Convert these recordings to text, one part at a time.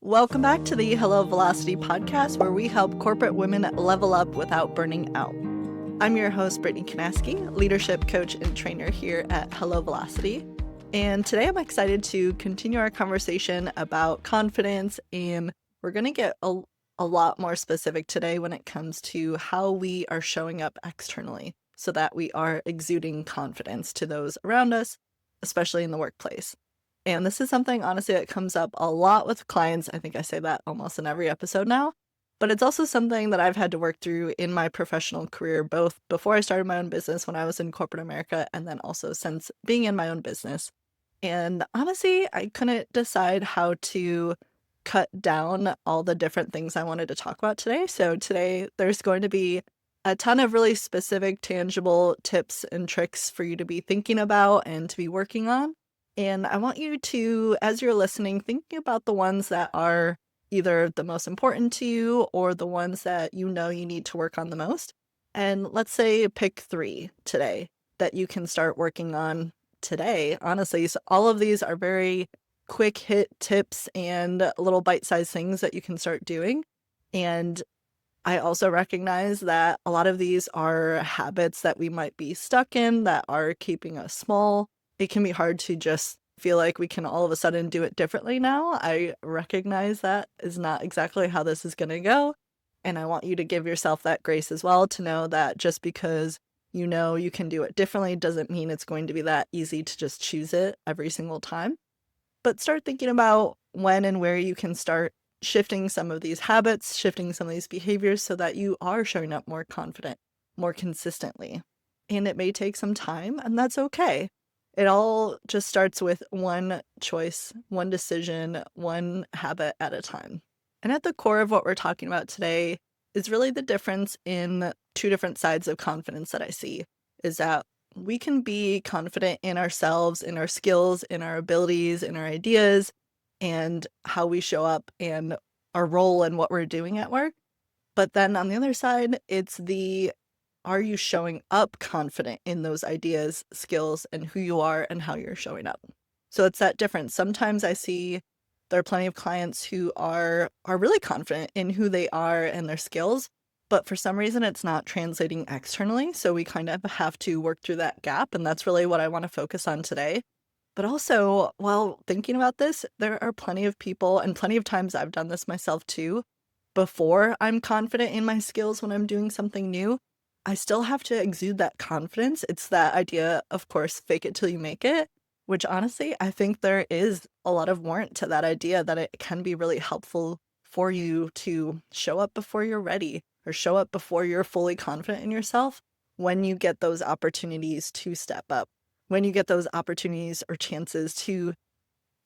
Welcome back to the Hello Velocity podcast, where we help corporate women level up without burning out. I'm your host, Brittany Canaski, leadership coach and trainer here at Hello Velocity. And today I'm excited to continue our conversation about confidence, and we're going to get a lot more specific today when it comes to how we are showing up externally so that we are exuding confidence to those around us, especially in the workplace. And this is something, honestly, that comes up a lot with clients. I think I say that almost in every episode now. But it's also something that I've had to work through in my professional career, both before I started my own business when I was in corporate America, and then also since being in my own business. And honestly, I couldn't decide how to cut down all the different things I wanted to talk about today. So today there's going to be a ton of really specific, tangible tips and tricks for you to be thinking about and to be working on. And I want you to, as you're listening, thinking about the ones that are either the most important to you or the ones that you know you need to work on the most. And let's say pick 3 today that you can start working on today. Honestly, so all of these are very quick hit tips and little bite-sized things that you can start doing. And I also recognize that a lot of these are habits that we might be stuck in that are keeping us small. It can be hard to just feel like we can all of a sudden do it differently now. I recognize that is not exactly how this is going to go. And I want you to give yourself that grace as well, to know that just because you know you can do it differently doesn't mean it's going to be that easy to just choose it every single time. But start thinking about when and where you can start shifting some of these habits, shifting some of these behaviors so that you are showing up more confident, more consistently. And it may take some time, and that's okay. It all just starts with one choice, one decision, one habit at a time. And at the core of what we're talking about today is really the difference in 2 different sides of confidence that I see, is that we can be confident in ourselves, in our skills, in our abilities, in our ideas, and how we show up and our role and what we're doing at work. But then on the other side, it's are you showing up confident in those ideas, skills, and who you are and how you're showing up? So it's that difference. Sometimes I see there are plenty of clients who are really confident in who they are and their skills, but for some reason it's not translating externally. So we kind of have to work through that gap, and that's really what I want to focus on today. But also, while thinking about this, there are plenty of people, and plenty of times I've done this myself too, before I'm confident in my skills when I'm doing something new, I still have to exude that confidence. It's that idea, of course, fake it till you make it, which honestly, I think there is a lot of warrant to that idea that it can be really helpful for you to show up before you're ready or show up before you're fully confident in yourself when you get those opportunities to step up, when you get those opportunities or chances to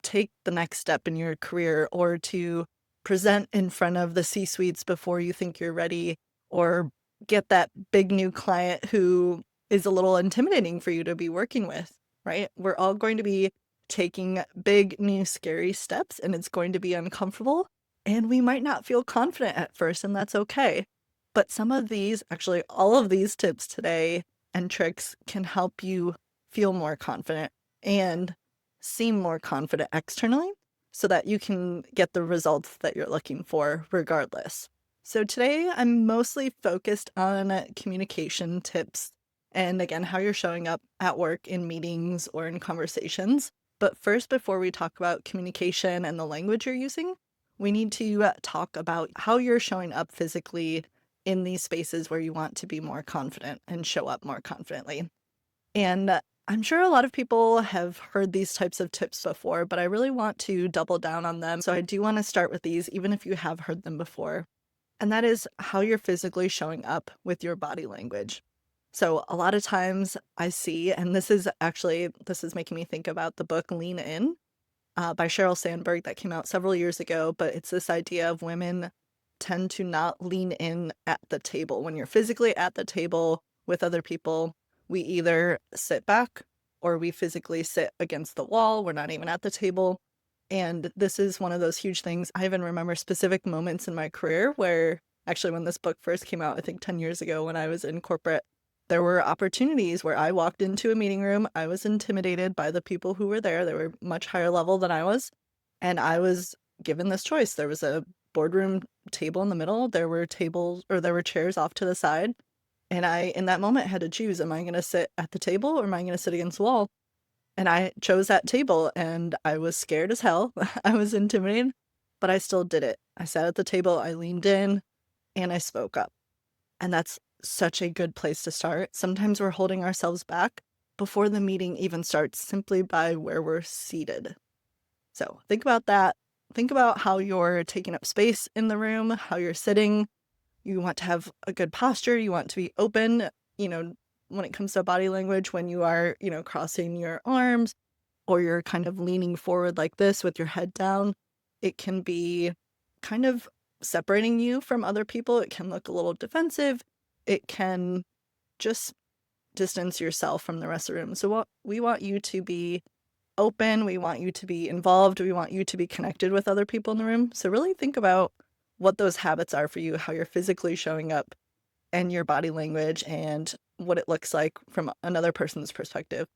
take the next step in your career or to present in front of the C-suites before you think you're ready, or get that big new client who is a little intimidating for you to be working with, right? We're all going to be taking big, new, scary steps, and it's going to be uncomfortable, and we might not feel confident at first, and that's okay. But some of these, actually all of these tips today and tricks can help you feel more confident and seem more confident externally so that you can get the results that you're looking for regardless. So today I'm mostly focused on communication tips and, again, how you're showing up at work in meetings or in conversations. But first, before we talk about communication and the language you're using, we need to talk about how you're showing up physically in these spaces where you want to be more confident and show up more confidently. And I'm sure a lot of people have heard these types of tips before, but I really want to double down on them. So I do want to start with these, even if you have heard them before. And that is how you're physically showing up with your body language. So a lot of times I see, and this is making me think about the book Lean In by Sheryl Sandberg that came out several years ago, but it's this idea of women tend to not lean in at the table. When you're physically at the table with other people, we either sit back or we physically sit against the wall. We're not even at the table. And this is one of those huge things. I even remember specific moments in my career where, actually, when this book first came out, I think 10 years ago when I was in corporate, there were opportunities where I walked into a meeting room. I was intimidated by the people who were there. They were much higher level than I was. And I was given this choice. There was a boardroom table in the middle. There were chairs off to the side. And I, in that moment, had to choose, am I going to sit at the table or am I going to sit against the wall? And I chose that table, and I was scared as hell. I was intimidated, but I still did it. I sat at the table, I leaned in, and I spoke up. And that's such a good place to start. Sometimes we're holding ourselves back before the meeting even starts simply by where we're seated. So think about that. Think about how you're taking up space in the room, how you're sitting. You want to have a good posture. You want to be open, when it comes to body language, when you are, crossing your arms or you're kind of leaning forward like this with your head down. It can be kind of separating you from other people. It can look a little defensive. It can just distance yourself from the rest of the room. So we want you to be open. We want you to be involved. We want you to be connected with other people in the room. So really think about what those habits are for you, how you're physically showing up and your body language and what it looks like from another person's perspective.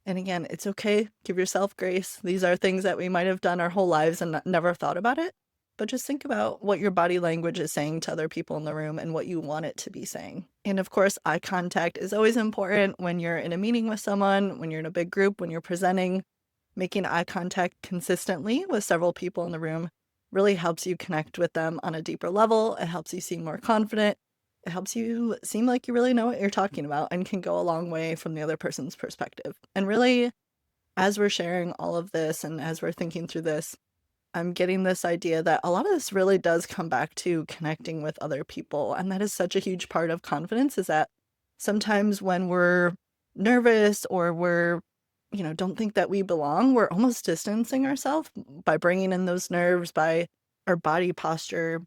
And again, it's okay. Give yourself grace. These are things that we might have done our whole lives and never thought about it. But just think about what your body language is saying to other people in the room and what you want it to be saying. And of course, eye contact is always important when you're in a meeting with someone, when you're in a big group, when you're presenting. Making eye contact consistently with several people in the room really helps you connect with them on a deeper level. It helps you seem more confident. It helps you seem like you really know what you're talking about and can go a long way from the other person's perspective. And really, as we're sharing all of this and as we're thinking through this, I'm getting this idea that a lot of this really does come back to connecting with other people. And that is such a huge part of confidence, is that sometimes when we're nervous or we're, don't think that we belong, we're almost distancing ourselves by bringing in those nerves, by our body posture,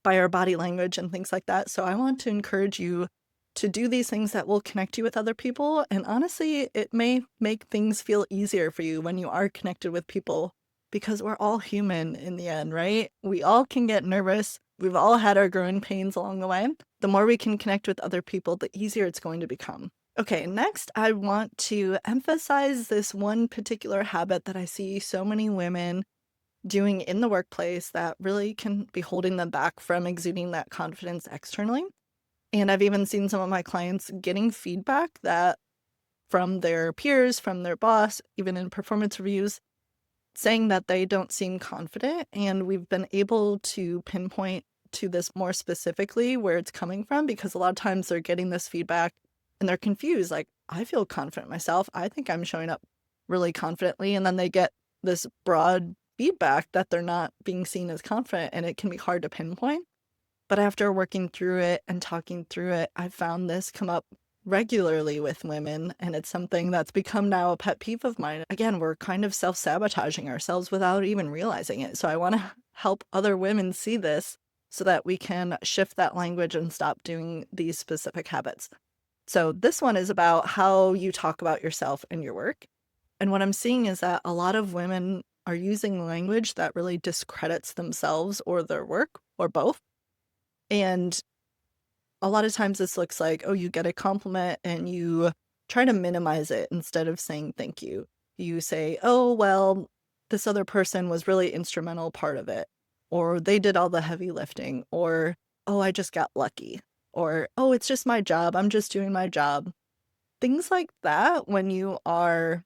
by our body language and things like that. So I want to encourage you to do these things that will connect you with other people. And honestly, it may make things feel easier for you when you are connected with people, because we're all human in the end, right? We all can get nervous. We've all had our growing pains along the way. The more we can connect with other people, the easier it's going to become. Okay, next I want to emphasize this one particular habit that I see so many women doing in the workplace that really can be holding them back from exuding that confidence externally. And I've even seen some of my clients getting feedback that from their peers, from their boss, even in performance reviews, saying that they don't seem confident. And we've been able to pinpoint to this more specifically where it's coming from, because a lot of times they're getting this feedback and they're confused. Like, I feel confident myself. I think I'm showing up really confidently. And then they get this broad feedback that they're not being seen as confident, and it can be hard to pinpoint. But after working through it and talking through it, I've found this come up regularly with women, and it's something that's become now a pet peeve of mine. Again, we're kind of self-sabotaging ourselves without even realizing it. So I want to help other women see this so that we can shift that language and stop doing these specific habits. So this one is about how you talk about yourself and your work. And what I'm seeing is that a lot of women are using language that really discredits themselves or their work or both. And a lot of times this looks like, oh, you get a compliment and you try to minimize it instead of saying thank you. You say, oh, well, this other person was really instrumental part of it, or they did all the heavy lifting, or, oh, I just got lucky, or, oh, it's just my job. I'm just doing my job. Things like that, when you are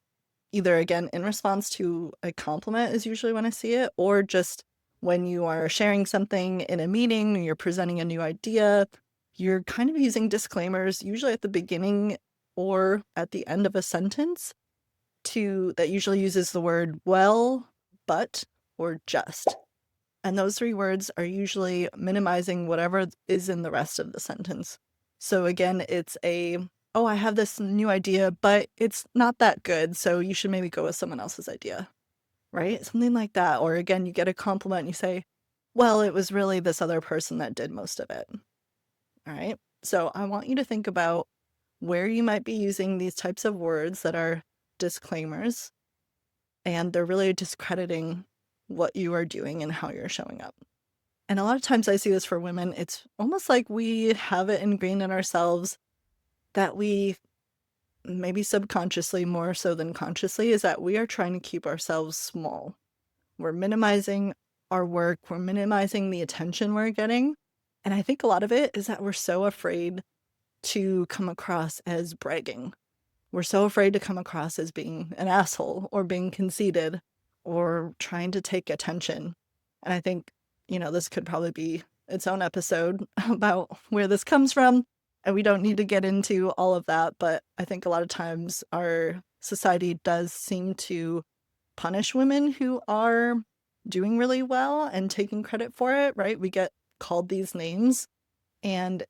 either, again, in response to a compliment is usually when I see it, or just when you are sharing something in a meeting, you're presenting a new idea, you're kind of using disclaimers, usually at the beginning or at the end of a sentence, that usually uses the word well, but, or just. And those three words are usually minimizing whatever is in the rest of the sentence. So again, it's oh, I have this new idea, but it's not that good, so you should maybe go with someone else's idea, right? Something like that. Or again, you get a compliment and you say, well, it was really this other person that did most of it. All right. So I want you to think about where you might be using these types of words that are disclaimers, and they're really discrediting what you are doing and how you're showing up. And a lot of times I see this for women. It's almost like we have it ingrained in ourselves that we, maybe subconsciously more so than consciously, is that we are trying to keep ourselves small. We're minimizing our work, we're minimizing the attention we're getting. And I think a lot of it is that we're so afraid to come across as bragging. We're so afraid to come across as being an asshole or being conceited or trying to take attention. And I think, this could probably be its own episode about where this comes from. And we don't need to get into all of that. But I think a lot of times our society does seem to punish women who are doing really well and taking credit for it, right? We get called these names, and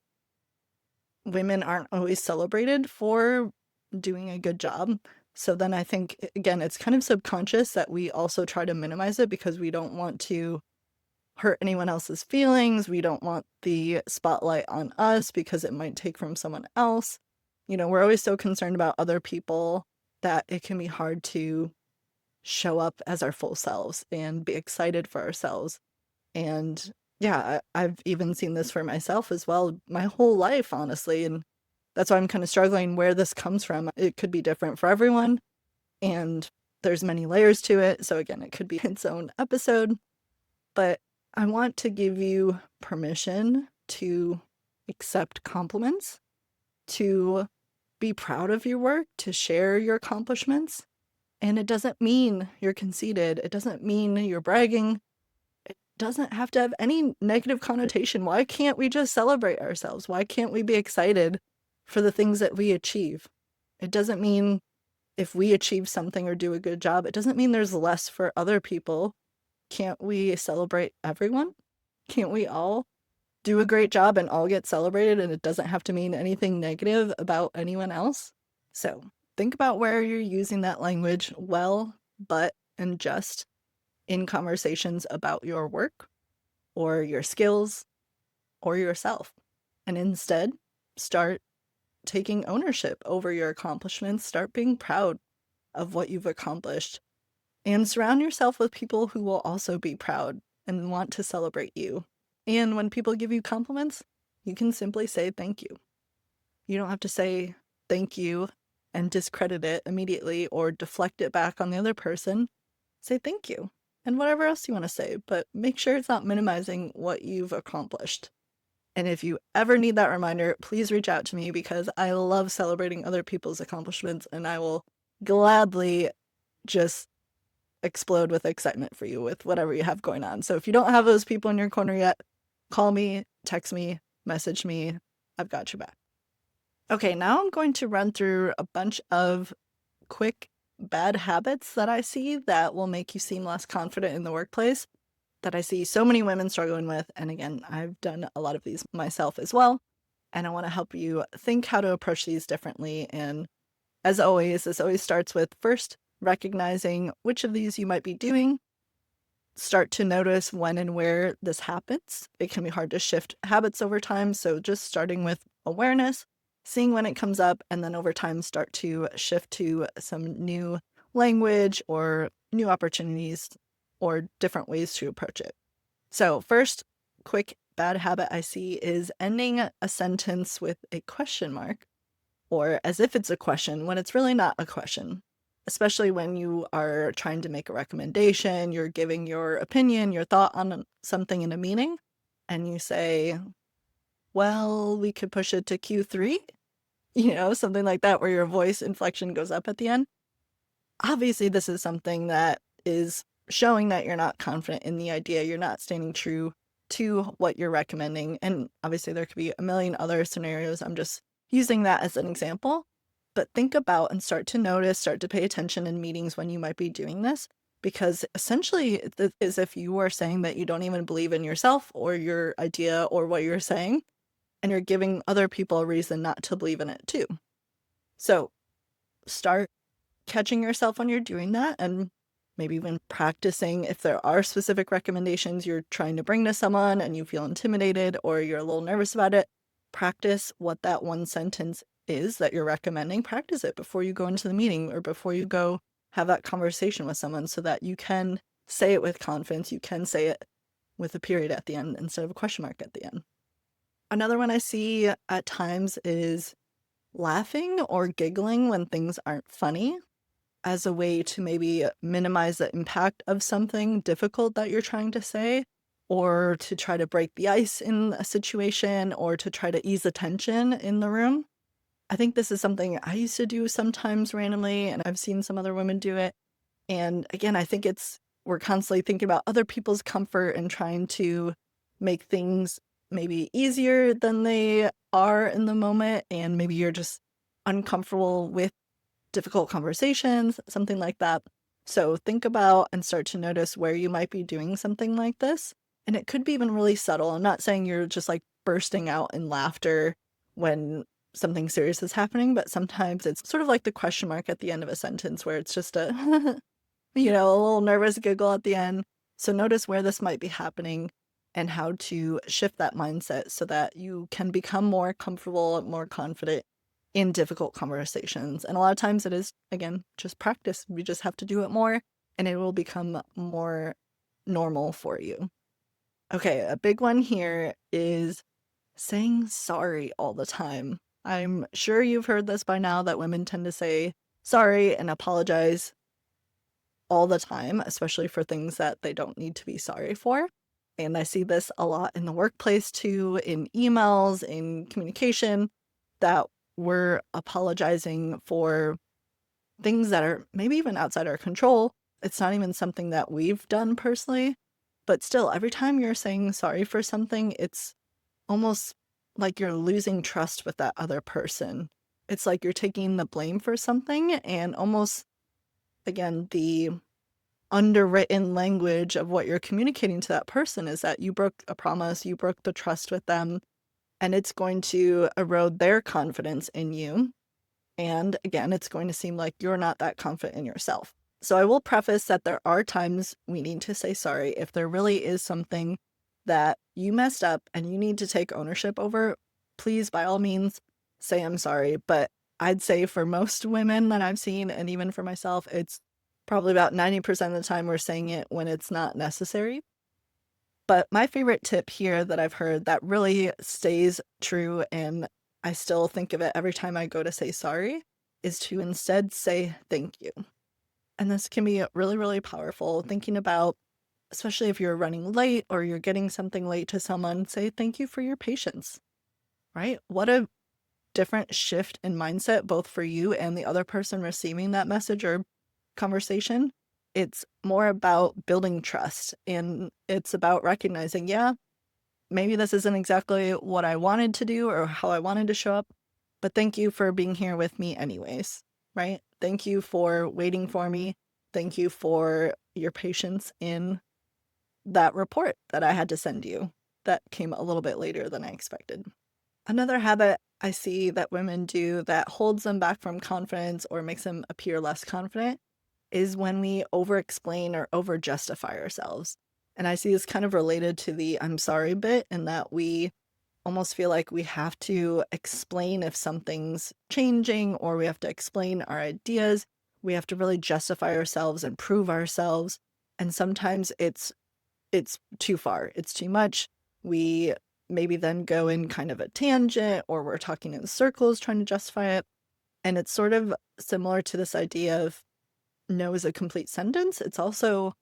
women aren't always celebrated for doing a good job. So then I think, again, it's kind of subconscious that we also try to minimize it because we don't want to hurt anyone else's feelings. We don't want the spotlight on us because it might take from someone else. We're always so concerned about other people that it can be hard to show up as our full selves and be excited for ourselves. And yeah, I've even seen this for myself as well, my whole life, honestly. And that's why I'm kind of struggling where this comes from. It could be different for everyone, and there's many layers to it. So again, it could be its own episode, but I want to give you permission to accept compliments, to be proud of your work, to share your accomplishments. And it doesn't mean you're conceited. It doesn't mean you're bragging. It doesn't have to have any negative connotation. Why can't we just celebrate ourselves? Why can't we be excited for the things that we achieve? It doesn't mean if we achieve something or do a good job, it doesn't mean there's less for other people. Can't we celebrate everyone? Can't we all do a great job and all get celebrated, and it doesn't have to mean anything negative about anyone else? So think about where you're using that language well, but, and just in conversations about your work or your skills or yourself. And instead, start taking ownership over your accomplishments. Start being proud of what you've accomplished. And surround yourself with people who will also be proud and want to celebrate you. And when people give you compliments, you can simply say thank you. You don't have to say thank you and discredit it immediately or deflect it back on the other person. Say thank you and whatever else you want to say, but make sure it's not minimizing what you've accomplished. And if you ever need that reminder, please reach out to me because I love celebrating other people's accomplishments, and I will gladly just explode with excitement for you with whatever you have going on. So if you don't have those people in your corner yet, call me, text me, message me. I've got your back. Okay, now I'm going to run through a bunch of quick bad habits that I see that will make you seem less confident in the workplace, that I see so many women struggling with. And again, I've done a lot of these myself as well. And I want to help you think how to approach these differently. And as always, this always starts with first recognizing which of these you might be doing. Start to notice when and where this happens. It can be hard to shift habits over time. So just starting with awareness, seeing when it comes up, and then over time start to shift to some new language or new opportunities or different ways to approach it. So first, quick bad habit I see is ending a sentence with a question mark or as if it's a question when it's really not a question. Especially when you are trying to make a recommendation, you're giving your opinion, your thought on something in a meeting, and you say, well, we could push it to Q3, something like that, where your voice inflection goes up at the end. Obviously, this is something that is showing that you're not confident in the idea. You're not standing true to what you're recommending. And obviously, there could be a million other scenarios. I'm just using that as an example. But think about and start to notice, start to pay attention in meetings when you might be doing this, because essentially it is if you are saying that you don't even believe in yourself or your idea or what you're saying, and you're giving other people a reason not to believe in it too. So start catching yourself when you're doing that, and maybe even practicing if there are specific recommendations you're trying to bring to someone and you feel intimidated or you're a little nervous about it. Practice what that one sentence is that you're recommending. Practice it before you go into the meeting or before you go have that conversation with someone so that you can say it with confidence. You can say it with a period at the end instead of a question mark at the end. Another one I see at times is laughing or giggling when things aren't funny. as a way to maybe minimize the impact of something difficult that you're trying to say, or to try to break the ice in a situation, or to try to ease the tension in the room. I think this is something I used to do sometimes randomly, and I've seen some other women do it. And again, I think we're constantly thinking about other people's comfort and trying to make things maybe easier than they are in the moment. And maybe you're just uncomfortable with difficult conversations, something like that. So think about and start to notice where you might be doing something like this. And it could be even really subtle. I'm not saying you're just like bursting out in laughter when something serious is happening, but sometimes it's sort of like the question mark at the end of a sentence where it's just a, a little nervous giggle at the end. So notice where this might be happening and how to shift that mindset so that you can become more comfortable, more confident in difficult conversations. And a lot of times it is, again, just practice. You just have to do it more and it will become more normal for you. Okay, a big one here is saying sorry all the time. I'm sure you've heard this by now that women tend to say sorry and apologize all the time, especially for things that they don't need to be sorry for. And I see this a lot in the workplace too, in emails, in communication, that we're apologizing for things that are maybe even outside our control. It's not even something that we've done personally, but still, every time you're saying sorry for something, it's almost like you're losing trust with that other person. It's like you're taking the blame for something, and almost, again, the underwritten language of what you're communicating to that person is that you broke a promise, you broke the trust with them, and it's going to erode their confidence in you. And again, it's going to seem like you're not that confident in yourself. So I will preface that there are times we need to say sorry. If there really is something that you messed up and you need to take ownership over, please, by all means, say I'm sorry. But I'd say for most women that I've seen, and even for myself, it's probably about 90% of the time we're saying it when it's not necessary. But my favorite tip here that I've heard that really stays true, and I still think of it every time I go to say sorry, is to instead say thank you. And this can be really, really powerful. Thinking about, especially if you're running late or you're getting something late to someone, say thank you for your patience, right? What a different shift in mindset, both for you and the other person receiving that message or conversation. It's more about building trust, and it's about recognizing, yeah, maybe this isn't exactly what I wanted to do or how I wanted to show up, but thank you for being here with me anyways, right? Thank you for waiting for me. Thank you for your patience in that report that I had to send you that came a little bit later than I expected. Another habit I see that women do that holds them back from confidence or makes them appear less confident is when we over-explain or over-justify ourselves. And I see this kind of related to the I'm sorry bit, in that we almost feel like we have to explain if something's changing, or we have to explain our ideas. We have to really justify ourselves and prove ourselves. And sometimes it's too far. It's too much. We maybe then go in kind of a tangent, or we're talking in circles trying to justify it. And it's sort of similar to this idea of no is a complete sentence. It's also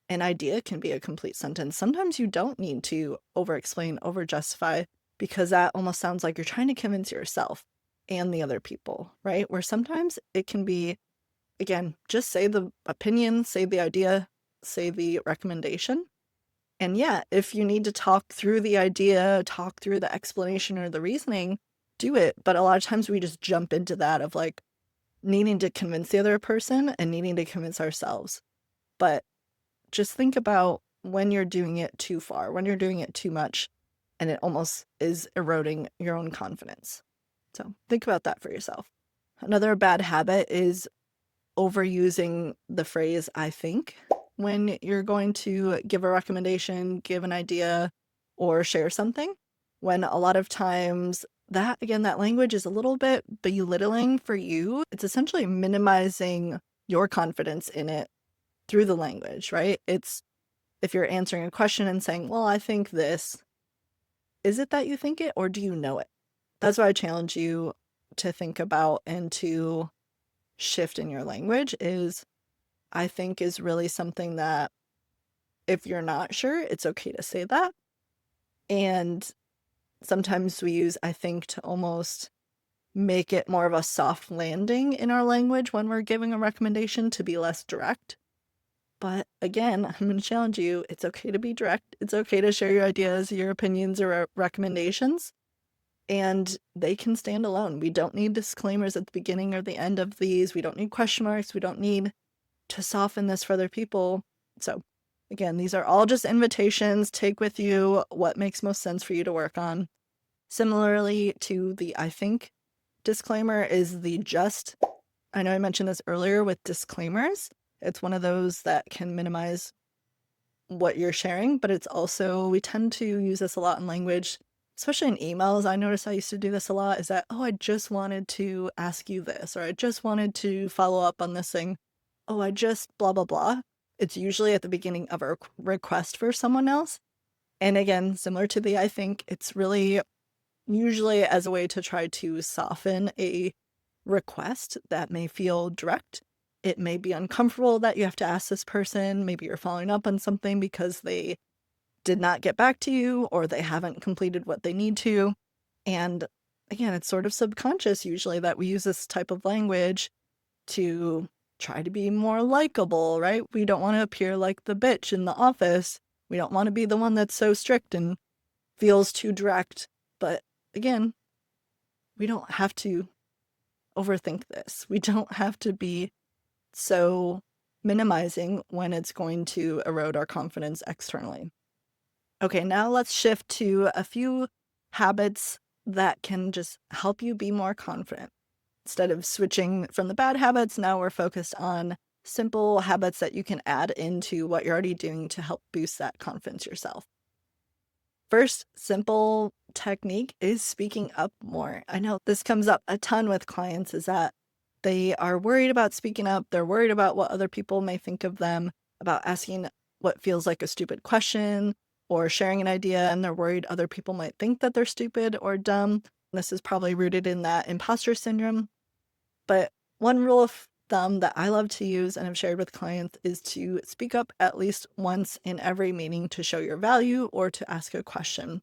an idea can be a complete sentence. Sometimes you don't need to over-explain, over-justify, because that almost sounds like you're trying to convince yourself and the other people, right? Where sometimes it can be, again, just say the opinion, say the idea, say the recommendation. And yeah, if you need to talk through the idea, talk through the explanation or the reasoning, do it. But a lot of times we just jump into that of like needing to convince the other person and needing to convince ourselves. But just think about when you're doing it too far, when you're doing it too much, and it almost is eroding your own confidence. So think about that for yourself. Another bad habit is overusing the phrase I think when you're going to give a recommendation, give an idea, or share something. When a lot of times that language is a little bit belittling for you. It's essentially minimizing your confidence in it through the language, right? It's if you're answering a question and saying, well, I think this, is it that you think it, or do you know it? That's what I challenge you to think about and to shift in your language I think is really something that if you're not sure, it's okay to say that. And sometimes we use I think to almost make it more of a soft landing in our language when we're giving a recommendation to be less direct. But again, I'm going to challenge you. It's okay to be direct. It's okay to share your ideas, your opinions, or recommendations, and they can stand alone. We don't need disclaimers at the beginning or the end of these. We don't need question marks. We don't need to soften this for other people. So again, these are all just invitations. Take with you what makes most sense for you to work on. Similarly to the I think disclaimer is the just. I know I mentioned this earlier with disclaimers. It's one of those that can minimize what you're sharing, but it's also, we tend to use this a lot in language, especially in emails. I noticed I used to do this a lot, is that, oh, I just wanted to ask you this, or I just wanted to follow up on this thing. Oh, I just blah, blah, blah. It's usually at the beginning of a request for someone else. And again, similar to the I think, it's really usually as a way to try to soften a request that may feel direct. It may be uncomfortable that you have to ask this person. Maybe you're following up on something because they did not get back to you or they haven't completed what they need to. And again, it's sort of subconscious usually that we use this type of language to try to be more likable, right? We don't want to appear like the bitch in the office. We don't want to be the one that's so strict and feels too direct. But again, we don't have to overthink this. We don't have to be so minimizing when it's going to erode our confidence externally. Okay, now let's shift to a few habits that can just help you be more confident. Instead of switching from the bad habits, now we're focused on simple habits that you can add into what you're already doing to help boost that confidence yourself. First, simple technique is speaking up more. I know this comes up a ton with clients, is that they are worried about speaking up. They're worried about what other people may think of them, about asking what feels like a stupid question or sharing an idea, and they're worried other people might think that they're stupid or dumb. This is probably rooted in that imposter syndrome. But one rule of thumb that I love to use and have shared with clients is to speak up at least once in every meeting to show your value or to ask a question.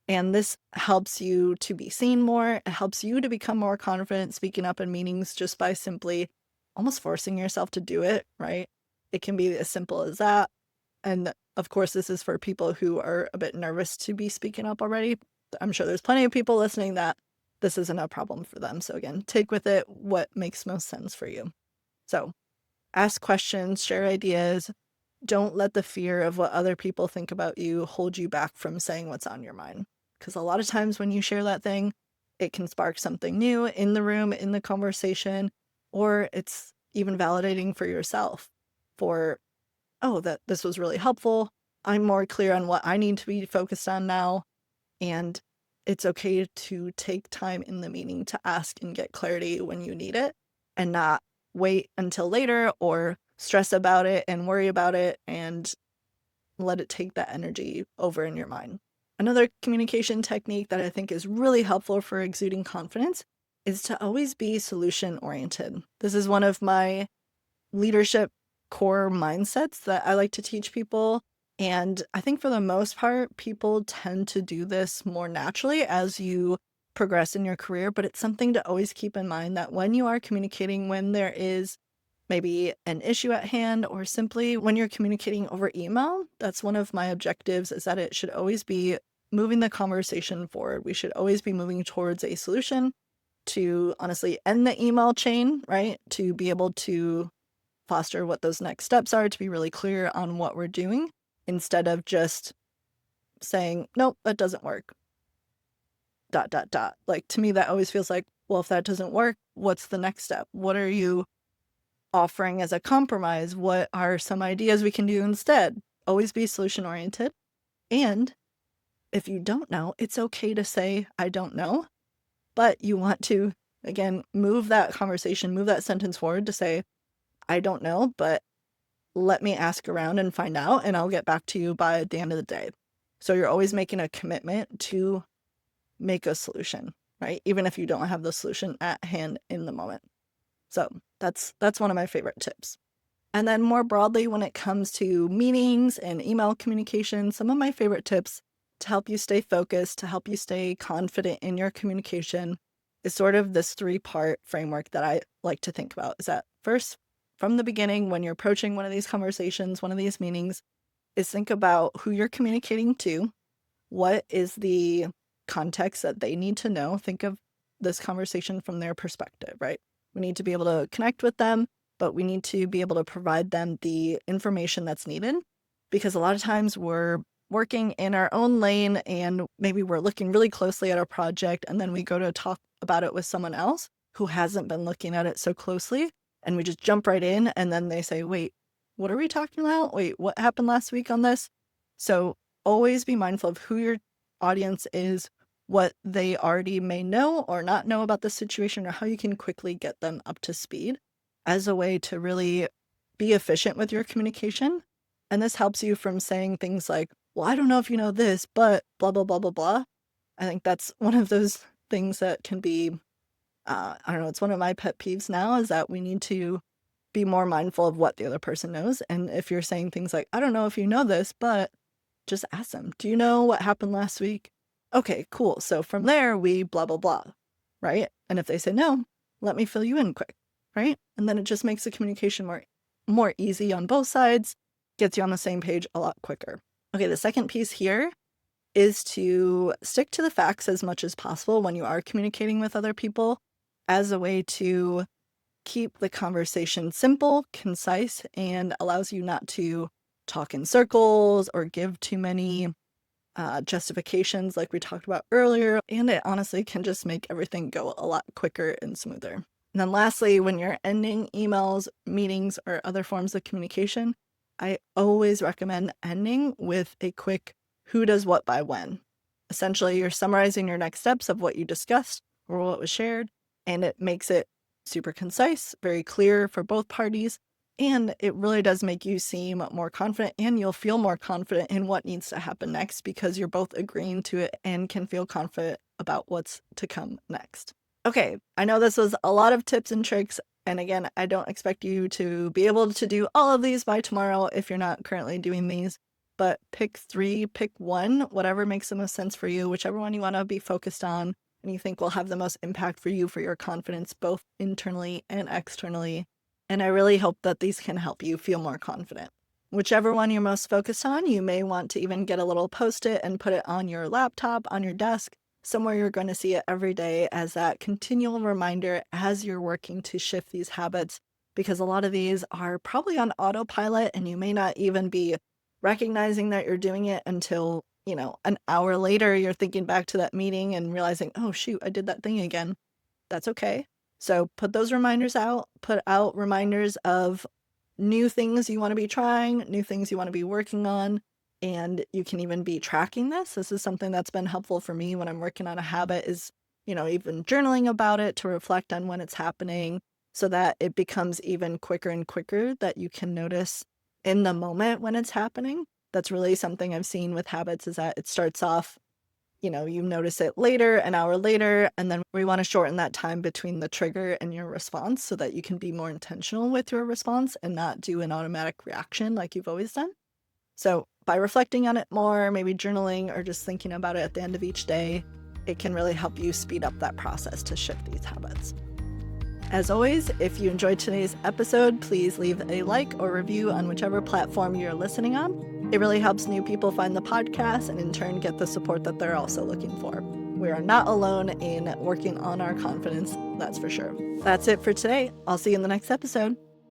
And this helps you to be seen more. It helps you to become more confident speaking up in meetings just by simply almost forcing yourself to do it, right? It can be as simple as that. And of course, this is for people who are a bit nervous to be speaking up already. I'm sure there's plenty of people listening that this isn't a problem for them. So again, take with it what makes most sense for you. So ask questions, share ideas. Don't let the fear of what other people think about you hold you back from saying what's on your mind. Because a lot of times when you share that thing, it can spark something new in the room, in the conversation, or it's even validating for yourself for, oh, that this was really helpful. I'm more clear on what I need to be focused on now. And it's okay to take time in the meeting to ask and get clarity when you need it and not wait until later or stress about it and worry about it and let it take that energy over in your mind. Another communication technique that I think is really helpful for exuding confidence is to always be solution oriented. This is one of my leadership core mindsets that I like to teach people. And I think for the most part, people tend to do this more naturally as you progress in your career, but it's something to always keep in mind that when you are communicating, when there is maybe an issue at hand, or simply when you're communicating over email, that's one of my objectives, is that it should always be moving the conversation forward. We should always be moving towards a solution to honestly end the email chain, right? To be able to foster what those next steps are, to be really clear on what we're doing, instead of just saying, nope, that doesn't work. ... Like, to me, that always feels like, well, if that doesn't work, what's the next step? What are you offering as a compromise? What are some ideas we can do instead? Always be solution oriented. And if you don't know, it's okay to say, I don't know, but you want to, again, move that conversation, move that sentence forward to say, I don't know, but let me ask around and find out, and I'll get back to you by the end of the day. So you're always making a commitment to make a solution, right? Even if you don't have the solution at hand in the moment. So That's one of my favorite tips. And then more broadly, when it comes to meetings and email communication, some of my favorite tips to help you stay focused, to help you stay confident in your communication is sort of this 3-part framework that I like to think about. Is that first, from the beginning, when you're approaching one of these conversations, one of these meetings, is think about who you're communicating to. What is the context that they need to know? Think of this conversation from their perspective, right? We need to be able to connect with them, but we need to be able to provide them the information that's needed, because a lot of times we're working in our own lane and maybe we're looking really closely at our project, and then we go to talk about it with someone else who hasn't been looking at it so closely, and we just jump right in, and then they say, wait, what are we talking about? Wait, what happened last week on this? So always be mindful of who your audience is, what they already may know or not know about the situation, or how you can quickly get them up to speed as a way to really be efficient with your communication. And this helps you from saying things like, well, I don't know if you know this, but blah, blah, blah, blah, blah. I think that's one of those things that can be, I don't know, it's one of my pet peeves now, is that we need to be more mindful of what the other person knows. And if you're saying things like, I don't know if you know this, but just ask them, do you know what happened last week? Okay, cool. So from there, we blah, blah, blah, right? And if they say no, let me fill you in quick, right? And then it just makes the communication more easy on both sides, gets you on the same page a lot quicker. Okay, the second piece here is to stick to the facts as much as possible when you are communicating with other people, as a way to keep the conversation simple, concise, and allows you not to talk in circles or give too many justifications like we talked about earlier. And it honestly can just make everything go a lot quicker and smoother. And then lastly, when you're ending emails, meetings, or other forms of communication, I always recommend ending with a quick who does what by when. Essentially, you're summarizing your next steps of what you discussed or what was shared, and it makes it super concise, very clear for both parties, and it really does make you seem more confident, and you'll feel more confident in what needs to happen next because you're both agreeing to it and can feel confident about what's to come next. Okay, I know this was a lot of tips and tricks, and again, I don't expect you to be able to do all of these by tomorrow if you're not currently doing these, but pick 3, pick 1, whatever makes the most sense for you, whichever one you want to be focused on and you think will have the most impact for you, for your confidence, both internally and externally. And I really hope that these can help you feel more confident. Whichever one you're most focused on, you may want to even get a little Post-it and put it on your laptop, on your desk, somewhere you're going to see it every day as that continual reminder as you're working to shift these habits, because a lot of these are probably on autopilot and you may not even be recognizing that you're doing it until, an hour later, you're thinking back to that meeting and realizing, oh, shoot, I did that thing again. That's okay. So put those reminders out, put out reminders of new things you want to be trying, new things you want to be working on, and you can even be tracking this. This is something that's been helpful for me when I'm working on a habit is, even journaling about it to reflect on when it's happening so that it becomes even quicker and quicker that you can notice in the moment when it's happening. That's really something I've seen with habits, is that it starts off, you notice it later, an hour later, and then we want to shorten that time between the trigger and your response so that you can be more intentional with your response and not do an automatic reaction like you've always done. So by reflecting on it more, maybe journaling or just thinking about it at the end of each day, it can really help you speed up that process to shift these habits. As always, if you enjoyed today's episode, please leave a like or review on whichever platform you're listening on. It really helps new people find the podcast and in turn get the support that they're also looking for. We are not alone in working on our confidence, that's for sure. That's it for today. I'll see you in the next episode.